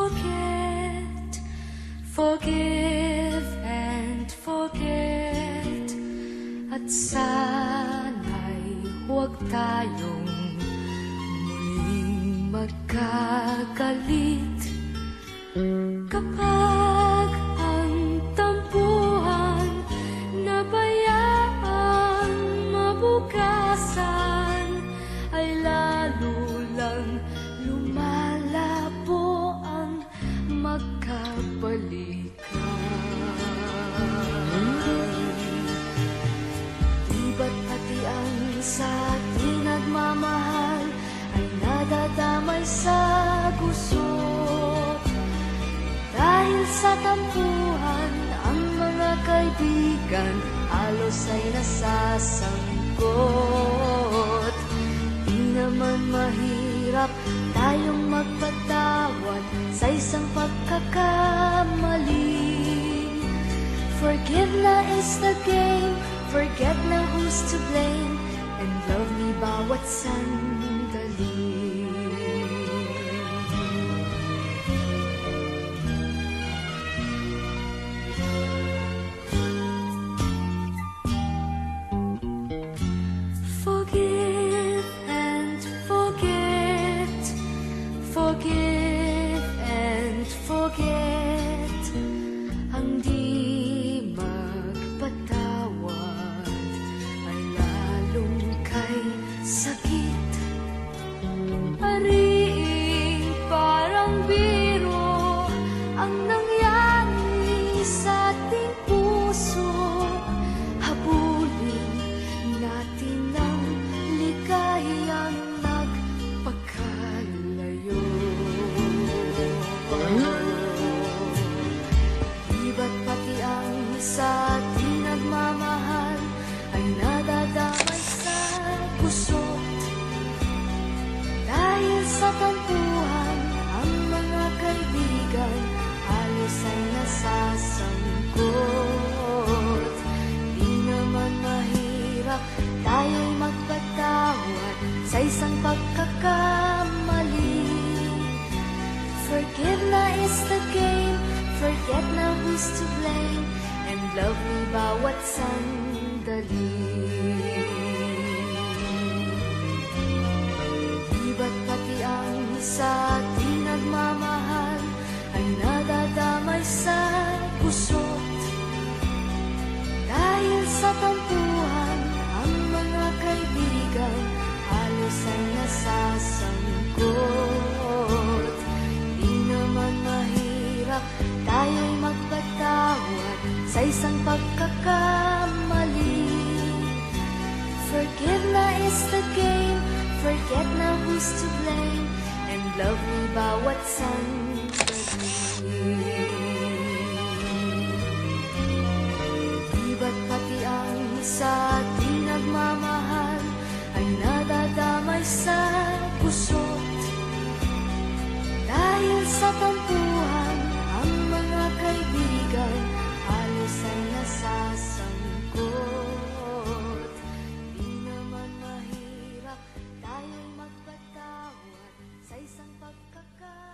forget, forgive and forget. At sana'y huwag tayong muling magkagalit. Kapag ang tampuhan nabayaan mabukasan, ay lalo lang lumalabo ang magkabalikan. Di ba't pati ang sa ating nagmamahal ay nadadamay sa gusot? Dahil sa tampuhan, ang mga kaibigan halos ay nasasangkot. Di naman mahirap tayong magpatawad sa isang pagkakamali. Forgive na is the game, forget na who's to blame, and love me bawat sandali. Forgive and forget, forgive and forget. Ang di magpatawad ay lalong kay sakit. Ariing parang biro ang nangyari sa ating puso. Habulin natin ang ligayang nagpakalayo. Di ba't pati ang sa ating nagmamahal ay nadadamay sa gusot? Dahil sa tampuhan, ang mga kaibigan halos ay nasasangkot. Di naman mahirap tayo'y magpatawad sa isang pagkakamali. Forgive na is the game, forget na who's to blame, and love me bawat sandali. Di ba't pati ang sa ating nagmamahal ay nadadamay sa gusot? Dahil sa tampuhan, ang mga kaibigan halos ay nasasangkot. Di naman mahirap tayo'y magpatawad sa isang pagkakamali. Forgive na is the game, forget na who's to blame, and love me bawat sandali. Di ba't pati ang sa ating nagmamahal ay nadadamay sa gusot? Dahil sa tampuhan, ang mga kaibigan halos ay nasasangkot. Di naman mahirap tayo'y magpatawad sa isang pagkakamali.